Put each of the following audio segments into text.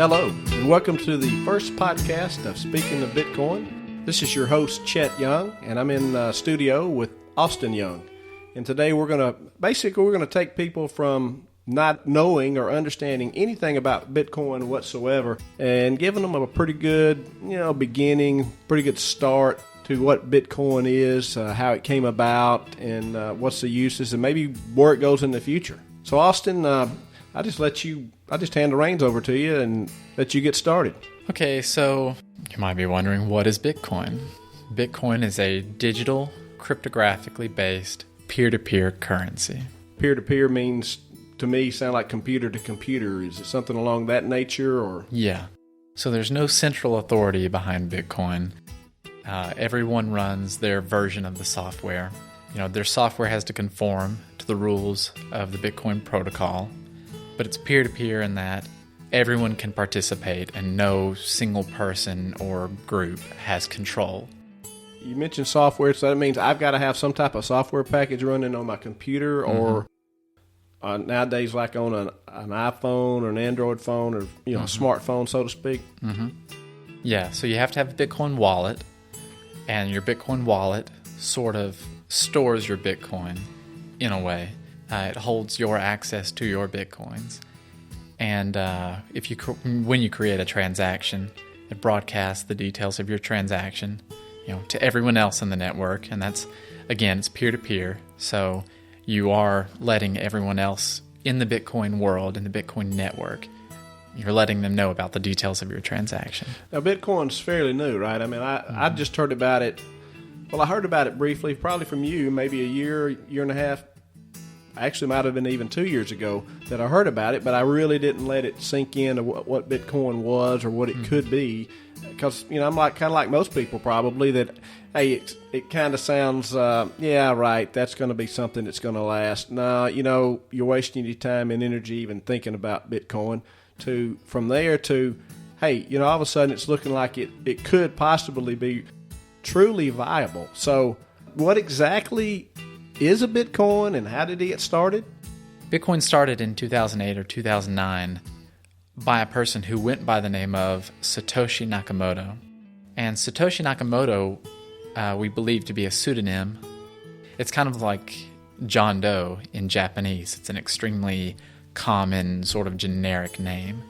Hello, and welcome to the first podcast of Speaking of Bitcoin. This is your host, Chet Young, and I'm in studio with Austin Young. And today we're going to take people from not knowing or understanding anything about Bitcoin whatsoever and giving them a pretty good, beginning, pretty good start to what Bitcoin is, how it came about, and what's the uses, and maybe where it goes in the future. So Austin, I just hand the reins over to you and let you get started. Okay, so you might be wondering, what is Bitcoin? Bitcoin is a digital, cryptographically based, peer-to-peer currency. Peer-to-peer means, to me, sound like computer to computer. Is it something along that nature, or? Yeah. So there's no central authority behind Bitcoin. Everyone runs their version of the software. Their software has to conform to the rules of the Bitcoin protocol. But it's peer-to-peer in that everyone can participate and no single person or group has control. You mentioned software, so that means I've got to have some type of software package running on my computer, or nowadays like on an iPhone or an Android phone, or a smartphone, so to speak. Mm-hmm. Yeah, so you have to have a Bitcoin wallet, and your Bitcoin wallet sort of stores your Bitcoin in a way. It holds your access to your Bitcoins. And when you create a transaction, it broadcasts the details of your transaction, to everyone else in the network. And that's, again, it's peer-to-peer. So you are letting everyone else in the Bitcoin world, in the Bitcoin network, you're letting them know about the details of your transaction. Now, Bitcoin's fairly new, right? I mean, I just heard about it. Well, I heard about it briefly, probably from you, maybe a year and a half. Actually, might have been even 2 years ago that I heard about it, but I really didn't let it sink in to what Bitcoin was or what it could be, because I'm kind of like most people probably, that hey, it kind of sounds yeah, right, that's going to be something that's going to last. No, you're wasting your time and energy even thinking about Bitcoin. From there to hey, all of a sudden it's looking like it could possibly be truly viable. So what exactly is a Bitcoin, and how did it get started? Bitcoin started in 2008 or 2009 by a person who went by the name of Satoshi Nakamoto. And Satoshi Nakamoto, we believe to be a pseudonym. It's kind of like John Doe in Japanese. It's an extremely common, sort of generic name.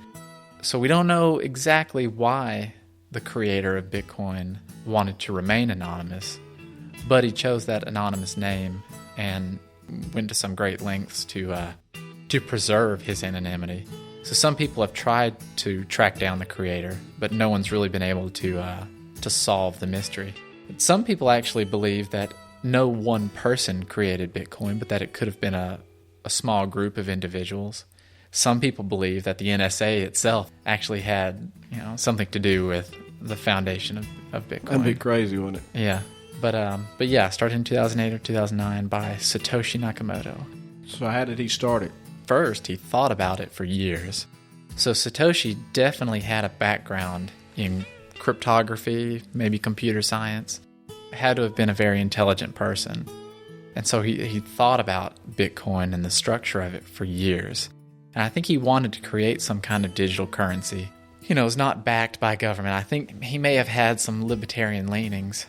So we don't know exactly why the creator of Bitcoin wanted to remain anonymous, but he chose that anonymous name and went to some great lengths to preserve his anonymity. So some people have tried to track down the creator, but no one's really been able to solve the mystery. Some people actually believe that no one person created Bitcoin, but that it could have been a small group of individuals. Some people believe that the NSA itself actually had something to do with the foundation of Bitcoin. That'd be crazy, wouldn't it? Yeah. But yeah, started in 2008 or 2009 by Satoshi Nakamoto. So how did he start it? First, he thought about it for years. So Satoshi definitely had a background in cryptography, maybe computer science. Had to have been a very intelligent person. And so he thought about Bitcoin and the structure of it for years. And I think he wanted to create some kind of digital currency. It's not backed by government. I think he may have had some libertarian leanings.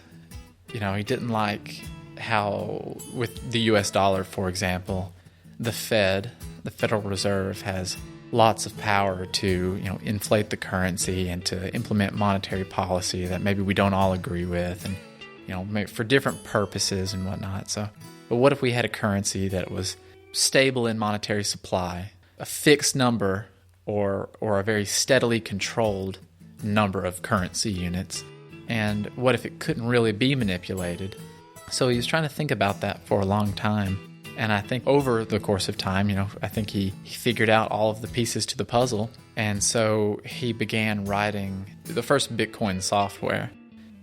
He didn't like how, with the US dollar, for example, the Fed, the Federal Reserve, has lots of power to, inflate the currency and to implement monetary policy that maybe we don't all agree with, and, for different purposes and whatnot. So, but what if we had a currency that was stable in monetary supply, a fixed number or a very steadily controlled number of currency units? And what if it couldn't really be manipulated? So he was trying to think about that for a long time. And I think over the course of time, I think he figured out all of the pieces to the puzzle. And so he began writing the first Bitcoin software.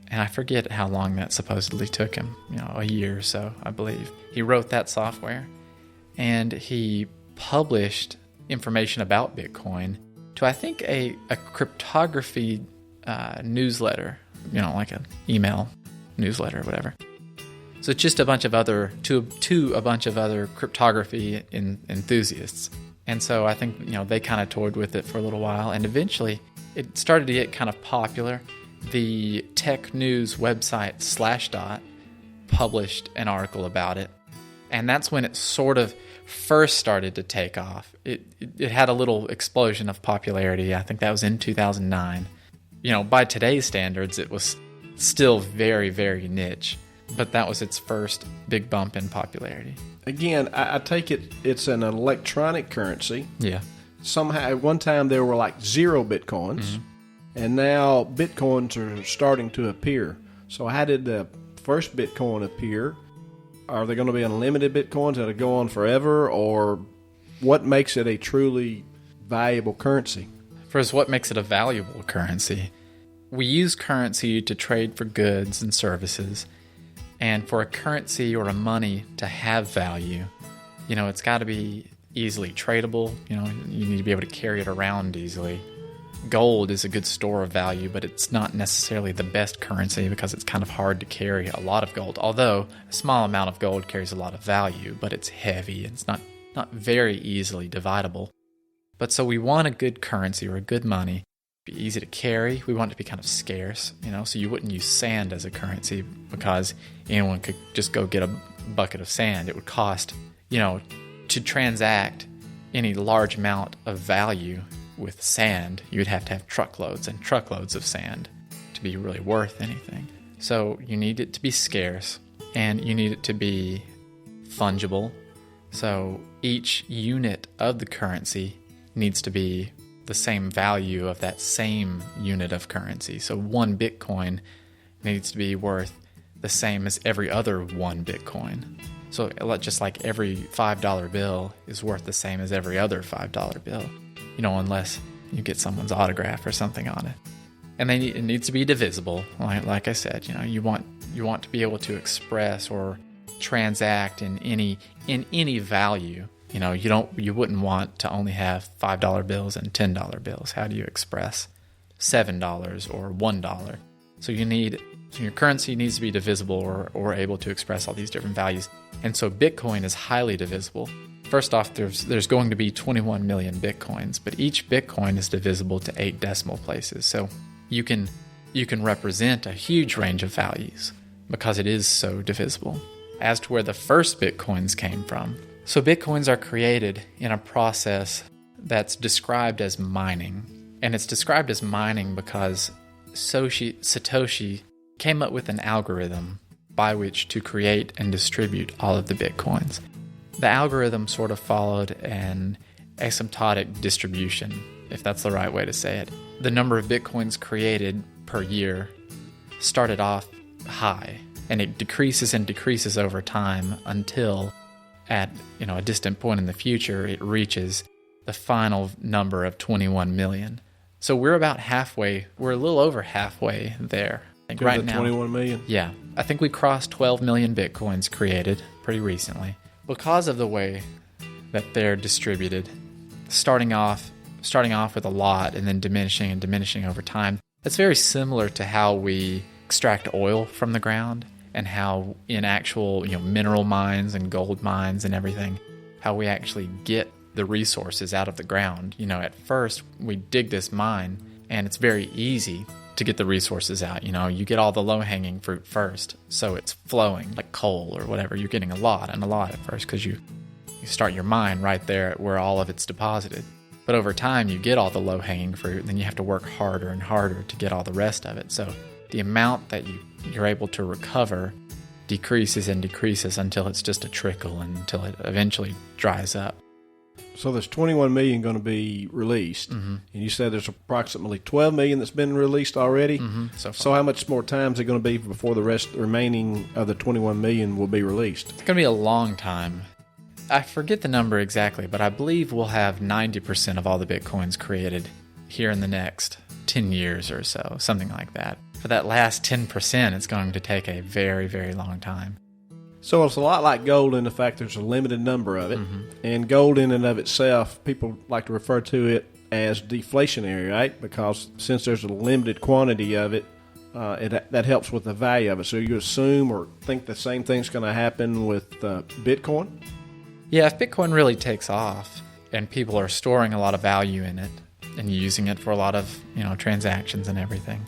And I forget how long that supposedly took him, a year or so, I believe. He wrote that software, and he published information about Bitcoin to, I think, a cryptography newsletter, like an email newsletter or whatever. So it's just a bunch of other cryptography enthusiasts. And so I think, they kind of toyed with it for a little while, and eventually it started to get kind of popular. The tech news website Slashdot published an article about it, and that's when it sort of first started to take off. It had a little explosion of popularity. I think that was in 2009. By today's standards, it was still very, very niche, but that was its first big bump in popularity. Again, I take it's an electronic currency. Yeah. Somehow, at one time, there were like 0 Bitcoins, and now Bitcoins are starting to appear. So how did the first Bitcoin appear? Are there going to be unlimited Bitcoins that will go on forever, or what makes it a truly valuable currency? First, what makes it a valuable currency? We use currency to trade for goods and services, and for a currency or a money to have value, it's got to be easily tradable. You need to be able to carry it around easily. Gold is a good store of value, but it's not necessarily the best currency because it's kind of hard to carry a lot of gold. Although a small amount of gold carries a lot of value, but it's heavy. It's not very easily dividable. But so we want a good currency or a good money, be easy to carry. We want it to be kind of scarce, so you wouldn't use sand as a currency because anyone could just go get a bucket of sand. It would cost, to transact any large amount of value with sand, you'd have to have truckloads and truckloads of sand to be really worth anything. So you need it to be scarce, and you need it to be fungible. So each unit of the currency needs to be the same value of that same unit of currency. So 1 Bitcoin needs to be worth the same as every other 1 Bitcoin. So just like every $5 bill is worth the same as every other $5 bill. Unless you get someone's autograph or something on it. And it needs to be divisible. Like I said, you want to be able to express or transact in any value. You wouldn't want to only have $5 bills and $10 bills. How do you express $7 or $1? So your currency needs to be divisible or able to express all these different values. And so Bitcoin is highly divisible. First off, there's going to be 21 million Bitcoins, but each Bitcoin is divisible to 8 decimal places. So you can represent a huge range of values because it is so divisible. As to where the first Bitcoins came from. So Bitcoins are created in a process that's described as mining. And it's described as mining because Satoshi came up with an algorithm by which to create and distribute all of the Bitcoins. The algorithm sort of followed an asymptotic distribution, if that's the right way to say it. The number of Bitcoins created per year started off high, and it decreases and decreases over time until at a distant point in the future, it reaches the final number of 21 million. So we're about halfway. We're a little over halfway there. I think right now. 21 million? Yeah. I think we crossed 12 million Bitcoins created pretty recently. Because of the way that they're distributed, starting off with a lot and then diminishing over time, it's very similar to how we extract oil from the ground and how in actual mineral mines and gold mines and everything, how we actually get the resources out of the ground. At first we dig this mine and it's very easy to get the resources out. You get all the low-hanging fruit first, so it's flowing like coal or whatever. You're getting a lot at first because you start your mine right there where all of it's deposited. But over time, you get all the low-hanging fruit, and then you have to work harder and harder to get all the rest of it. So the amount that you're able to recover decreases and decreases until it's just a trickle and until it eventually dries up. So there's 21 million going to be released, and you said there's approximately 12 million that's been released already. So how much more time is it going to be before the remaining of the 21 million will be released? It's going to be a long time. I forget the number exactly, but I believe we'll have 90% of all the Bitcoins created here in the next 10 years or so, something like that. For that last 10%, it's going to take a very, very long time. So it's a lot like gold in the fact there's a limited number of it. And gold in and of itself, people like to refer to it as deflationary, right? Because since there's a limited quantity of it, that helps with the value of it. So you assume or think the same thing's going to happen with Bitcoin? Yeah, if Bitcoin really takes off, and people are storing a lot of value in it and using it for a lot of, transactions and everything,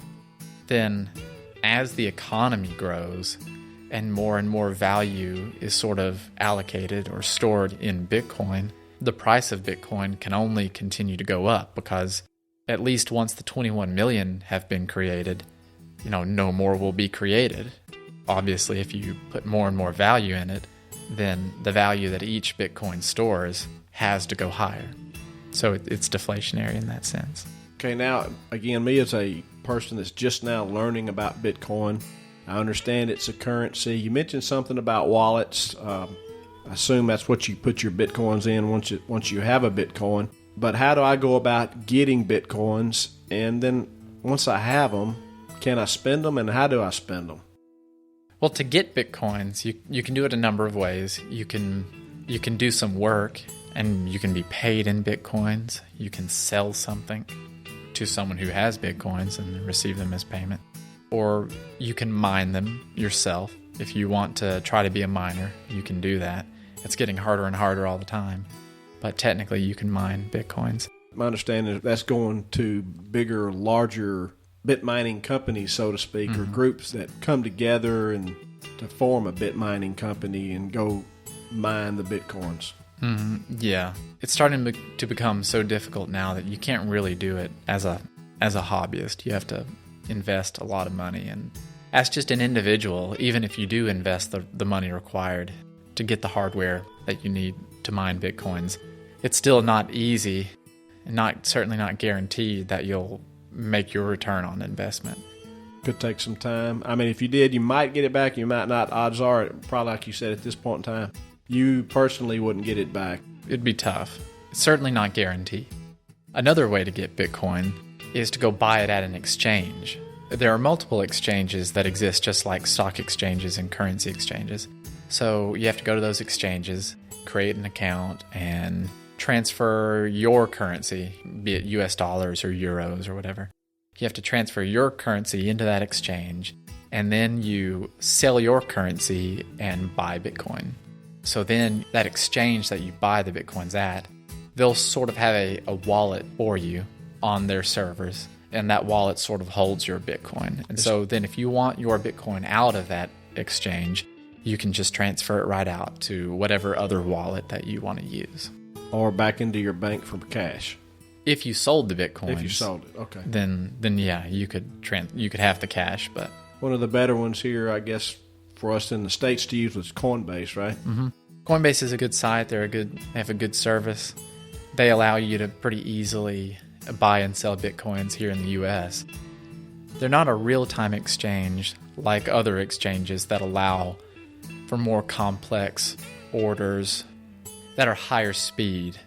then as the economy grows and more value is sort of allocated or stored in Bitcoin, the price of Bitcoin can only continue to go up, because at least once the 21 million have been created, no more will be created. Obviously, if you put more and more value in it, then the value that each Bitcoin stores has to go higher. So it's deflationary in that sense. Okay, now, again, me as a person that's just now learning about Bitcoin, I understand it's a currency. You mentioned something about wallets. I assume that's what you put your Bitcoins in once you have a Bitcoin. But how do I go about getting Bitcoins? And then once I have them, can I spend them, and how do I spend them? Well, to get Bitcoins, you can do it a number of ways. You can do some work, and you can be paid in Bitcoins. You can sell something to someone who has Bitcoins and receive them as payment. Or you can mine them yourself. If you want to try to be a miner, you can do that. It's getting harder and harder all the time. But technically, you can mine Bitcoins. My understanding is that's going to bigger, larger bit mining companies, so to speak, or groups that come together and to form a bit mining company and go mine the Bitcoins. Yeah. It's starting to become so difficult now that you can't really do it as a hobbyist. You have to invest a lot of money. And as just an individual, even if you do invest the money required to get the hardware that you need to mine Bitcoins, it's still not easy, and certainly not guaranteed that you'll make your return on investment. Could take some time. I mean, if you did, you might get it back, you might not. Odds are, probably like you said, at this point in time, you personally wouldn't get it back. It'd be tough. It's certainly not guaranteed. Another way to get Bitcoin is to go buy it at an exchange. There are multiple exchanges that exist, just like stock exchanges and currency exchanges. So you have to go to those exchanges, create an account, and transfer your currency, be it US dollars or euros or whatever. You have to transfer your currency into that exchange, and then you sell your currency and buy Bitcoin. So then that exchange that you buy the Bitcoins at, they'll sort of have a wallet for you on their servers, and that wallet sort of holds your Bitcoin. And so then if you want your Bitcoin out of that exchange, you can just transfer it right out to whatever other wallet that you want to use. Or back into your bank for cash. If you sold the Bitcoins. If you sold it, okay. Then yeah, you could have the cash. But one of the better ones here, I guess, for us in the States to use was Coinbase, right? Mm-hmm. Coinbase is a good site. They have a good service. They allow you to pretty easily buy and sell Bitcoins here in the U.S. They're not a real-time exchange like other exchanges that allow for more complex orders that are higher speed,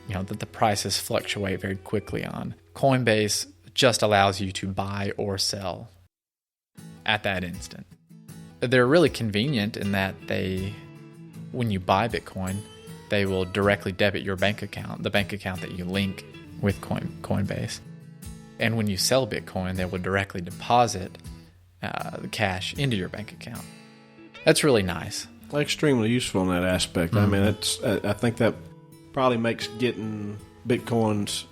that the prices fluctuate very quickly on. Coinbase just allows you to buy or sell at that instant. They're really convenient in that when you buy Bitcoin, they will directly debit your bank account, the bank account that you link with Coinbase. And when you sell Bitcoin, they will directly deposit the cash into your bank account. That's really nice. Extremely useful in that aspect. Mm-hmm. I mean, I think that probably makes getting Bitcoins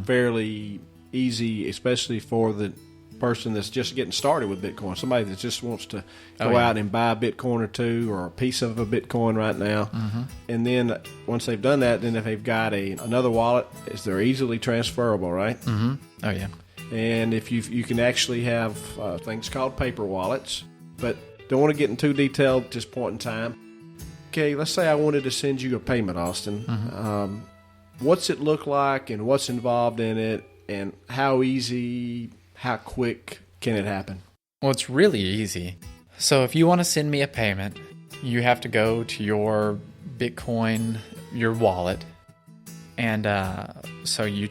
fairly easy, especially for the person that's just getting started with Bitcoin. Somebody that just wants to go out and buy a Bitcoin or two or a piece of a Bitcoin right now. Mm-hmm. And then once they've done that, then if they've got another wallet, they're easily transferable, right? Mm-hmm. Oh, yeah. And if you can actually have things called paper wallets, but don't want to get in too detailed at this point in time. Okay, let's say I wanted to send you a payment, Austin. Mm-hmm. What's it look like and what's involved in it, and how easy, how quick can it happen? Well, it's really easy. So if you want to send me a payment, you have to go to your Bitcoin, your wallet, and so you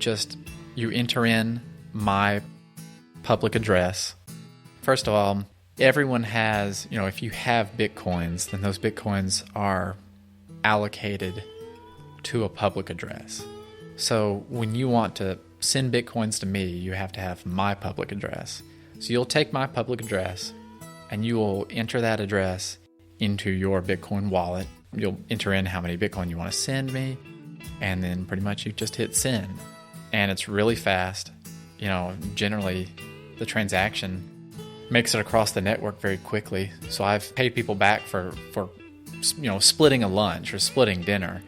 enter in my public address. First of all, everyone has, if you have Bitcoins, then those Bitcoins are allocated to a public address. So when you want to send Bitcoins to me, you have to have my public address. So you'll take my public address and you will enter that address into your Bitcoin wallet. You'll enter in how many Bitcoin you want to send me. and then pretty much you just hit send. And it's really fast. Generally the transaction makes it across the network very quickly. So I've paid people back for splitting a lunch or splitting dinner,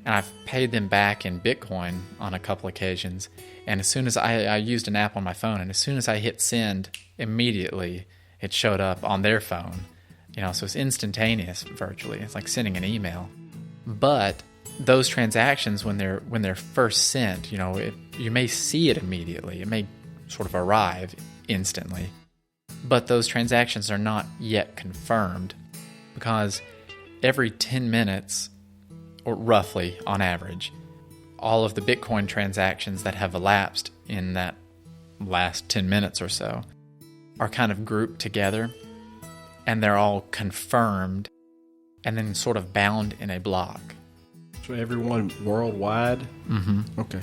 and I've paid them back in Bitcoin on a couple occasions. And as soon as I used an app on my phone, and as soon as I hit send, immediately it showed up on their phone. So it's instantaneous virtually. It's like sending an email. But those transactions, when they're first sent, you may see it immediately. It may sort of arrive instantly. But those transactions are not yet confirmed, because every 10 minutes, or roughly on average, all of the Bitcoin transactions that have elapsed in that last 10 minutes or so are kind of grouped together, and they're all confirmed and then sort of bound in a block. So everyone worldwide? Mm-hmm. Okay.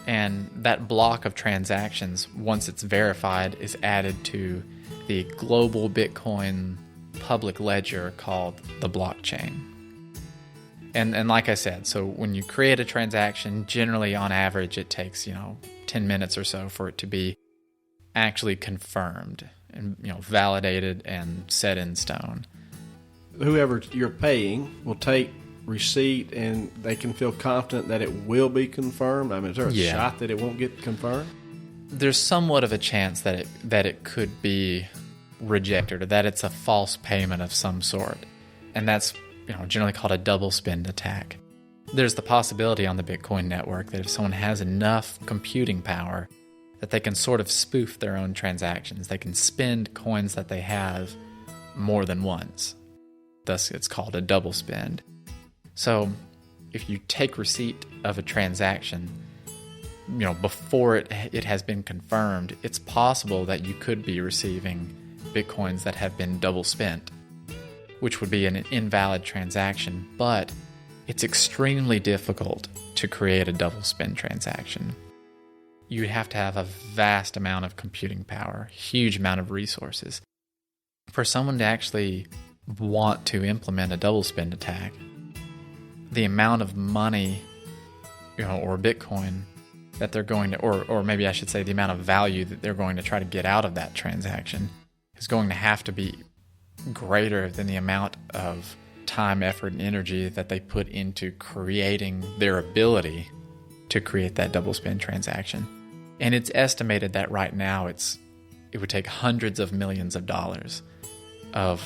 And that block of transactions, once it's verified, is added to the global Bitcoin public ledger called the blockchain. And like I said, so when you create a transaction, generally on average it takes 10 minutes or so for it to be actually confirmed and validated and set in stone. Whoever you're paying will take receipt, and they can feel confident that it will be confirmed. I mean, is there a shot that it won't get confirmed? There's somewhat of a chance that it could be rejected, or that it's a false payment of some sort, and that's generally called a double spend attack. There's the possibility on the Bitcoin network that if someone has enough computing power, that they can sort of spoof their own transactions. They can spend coins that they have more than once. Thus, it's called a double spend. So if you take receipt of a transaction, before it has been confirmed, it's possible that you could be receiving Bitcoins that have been double spent, which would be an invalid transaction. But it's extremely difficult to create a double spend transaction. You'd have to have a vast amount of computing power, huge amount of resources. For someone to actually want to implement a double spend attack, the amount of money, or Bitcoin that they're going to, or maybe I should say the amount of value that they're going to try to get out of that transaction is going to have to be greater than the amount of time, effort, and energy that they put into creating their ability to create that double spend transaction. And it's estimated that right now it would take hundreds of millions of dollars of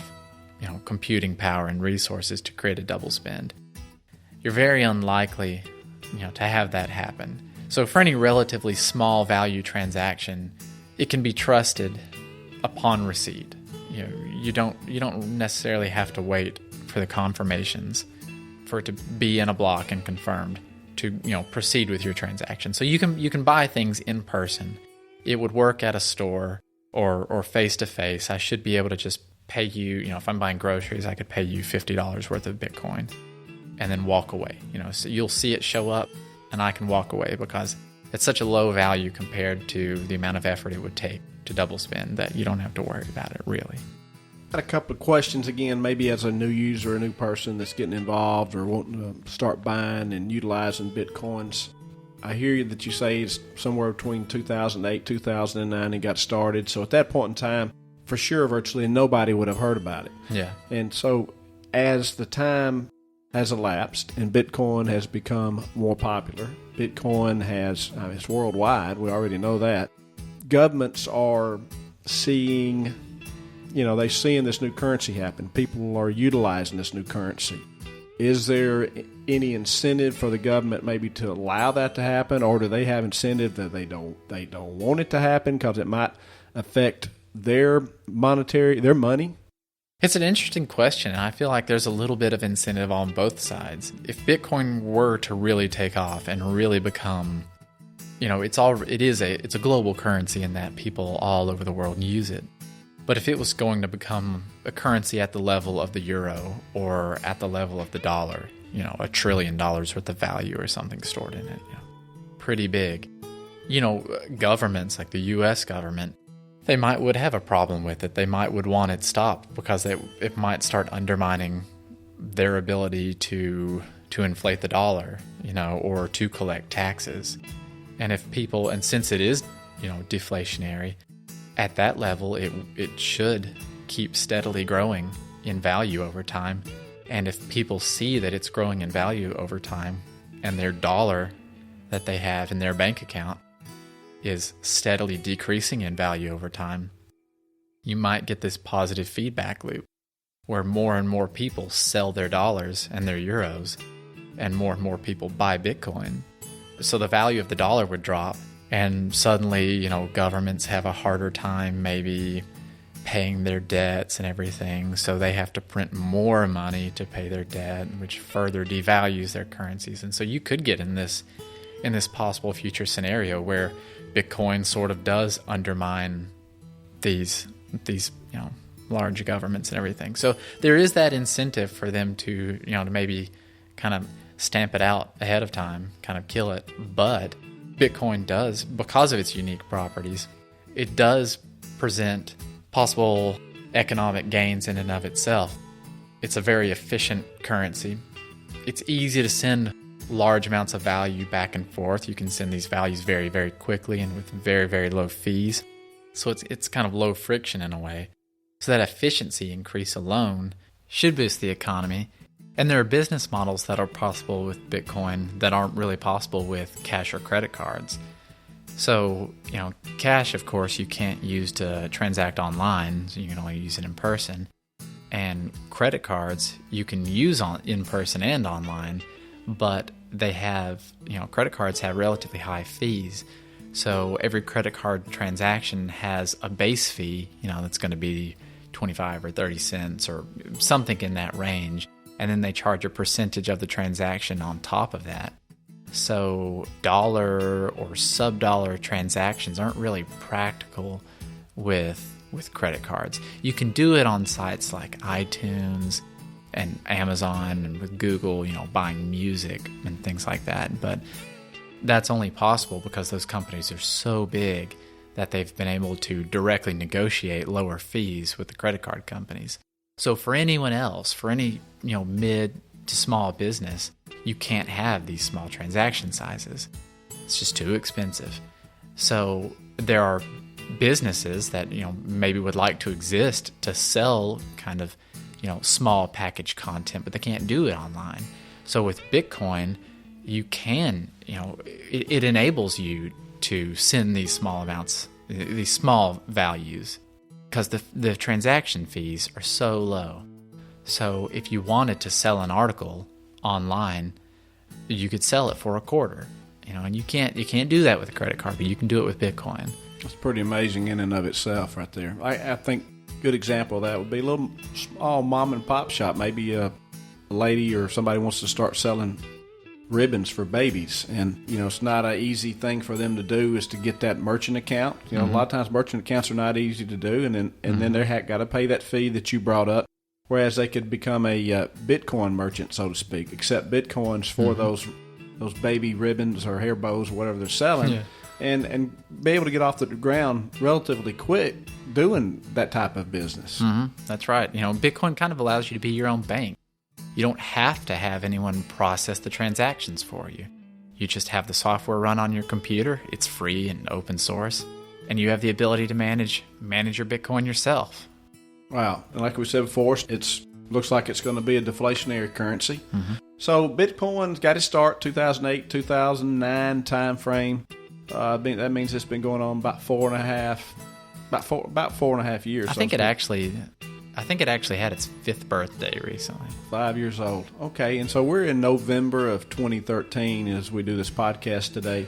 computing power and resources to create a double spend. You're very unlikely to have that happen. So for any relatively small value transaction, it can be trusted upon receipt. You don't necessarily have to wait for the confirmations for it to be in a block and confirmed to proceed with your transaction. So you can buy things in person. It would work at a store or face to face. I should be able to just pay you, if I'm buying groceries, I could pay you $50 worth of Bitcoin and then walk away. So you'll see it show up and I can walk away, because it's such a low value compared to the amount of effort it would take to double spend that you don't have to worry about it, really. Got a couple of questions again, maybe as a new user, a new person that's getting involved or wanting to start buying and utilizing Bitcoins. I hear you that you say it's somewhere between 2008, 2009 and got started. So at that point in time, for sure, virtually nobody would have heard about it. Yeah. And so as the time has elapsed and Bitcoin has become more popular, Bitcoin it's worldwide, we already know that. Governments are seeing, they're seeing this new currency happen. People are utilizing this new currency. Is there any incentive for the government maybe to allow that to happen, or do they have incentive that they don't want it to happen because it might affect their money? It's an interesting question, and I feel like there's a little bit of incentive on both sides. If Bitcoin were to really take off and really become, it's a global currency in that people all over the world use it. But if it was going to become a currency at the level of the euro or at the level of the dollar, $1 trillion worth of value or something stored in it, pretty big. Governments like the U.S. government, they would have a problem with it. They would want it stopped because it might start undermining their ability to to inflate the dollar, or to collect taxes. And since it is, deflationary, at that level, it should keep steadily growing in value over time. And if people see that it's growing in value over time and their dollar that they have in their bank account is steadily decreasing in value over time, you might get this positive feedback loop where more and more people sell their dollars and their euros and more people buy Bitcoin. So the value of the dollar would drop, and suddenly, governments have a harder time maybe paying their debts and everything, so they have to print more money to pay their debt, which further devalues their currencies. And so you could get in this possible future scenario where Bitcoin sort of does undermine these large governments and everything. So there is that incentive for them to maybe kind of stamp it out ahead of time, kind of kill it. But Bitcoin does, because of its unique properties, it does present possible economic gains in and of itself. It's a very efficient currency. It's easy to send large amounts of value back and forth. You can send these values very, very quickly and with very, very low fees. So it's kind of low friction in a way. So that efficiency increase alone should boost the economy. And there are business models that are possible with Bitcoin that aren't really possible with cash or credit cards. So, cash, of course, you can't use to transact online, so you can only use it in person. And credit cards, you can use in person and online, but they have, credit cards have relatively high fees. So every credit card transaction has a base fee, that's going to be 25 or 30 cents or something in that range. And then they charge a percentage of the transaction on top of that. So dollar or sub-dollar transactions aren't really practical with credit cards. You can do it on sites like iTunes and Amazon and with Google, buying music and things like that. But that's only possible because those companies are so big that they've been able to directly negotiate lower fees with the credit card companies. So for anyone else, for any mid to small business, you can't have these small transaction sizes. It's just too expensive. So there are businesses that maybe would like to exist to sell kind of small package content, but they can't do it online. So with Bitcoin, you can it enables you to send these small amounts, these small values, because the transaction fees are so low. So if you wanted to sell an article online, you could sell it for a quarter, and you can't do that with a credit card, but you can do it with Bitcoin. That's pretty amazing in and of itself right there. I think a good example of that would be a little small mom and pop shop. Maybe a lady or somebody wants to start selling ribbons for babies, and it's not an easy thing for them to do is to get that merchant account. A lot of times merchant accounts are not easy to do, and then they got to pay that fee that you brought up, whereas they could become a Bitcoin merchant, so to speak, accept Bitcoins for those baby ribbons or hair bows or whatever they're selling, and be able to get off the ground relatively quick doing that type of business. That's right. Bitcoin kind of allows you to be your own bank. You don't have to have anyone process the transactions for you. You just have the software run on your computer. It's free and open source, and you have the ability to manage your Bitcoin yourself. Wow. And like we said before, it looks like it's going to be a deflationary currency. So Bitcoin's got its start 2008, 2009 time frame. That means it's been going on about four and a half years. I think it actually had its 5th birthday recently. 5 years old. Okay, and so we're in November of 2013 as we do this podcast today.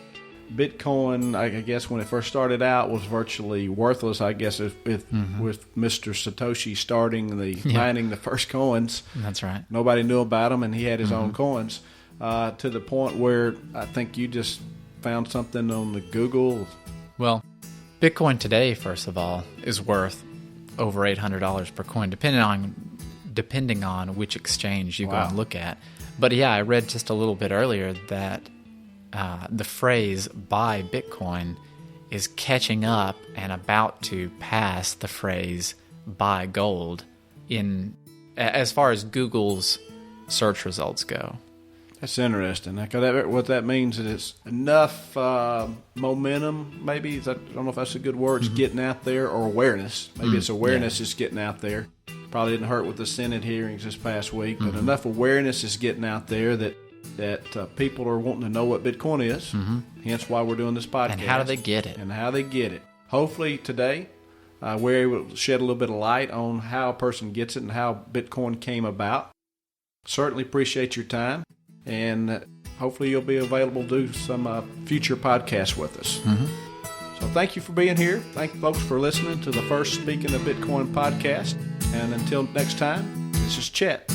Bitcoin, I guess when it first started out, was virtually worthless, I guess, with Mr. Satoshi starting mining the first coins. That's right. Nobody knew about him, and he had his own coins, to the point where I think you just found something on the Google. Well, Bitcoin today, first of all, is worth over $800 per coin, depending on which exchange you go and look at. But yeah, I read just a little bit earlier that the phrase "buy Bitcoin" is catching up and about to pass the phrase "buy gold" as far as Google's search results go. That's interesting. What that means is it's enough momentum, maybe. I don't know if that's a good word. It's getting out there, or awareness. Maybe it's awareness is getting out there. Probably didn't hurt with the Senate hearings this past week, but enough awareness is getting out there that people are wanting to know what Bitcoin is. Hence why we're doing this podcast. And how do they get it? Hopefully today we're able to shed a little bit of light on how a person gets it and how Bitcoin came about. Certainly appreciate your time, and hopefully you'll be available to do some future podcasts with us. So thank you for being here. Thank you, folks, for listening to the first Speaking of Bitcoin podcast. And until next time, this is Chet.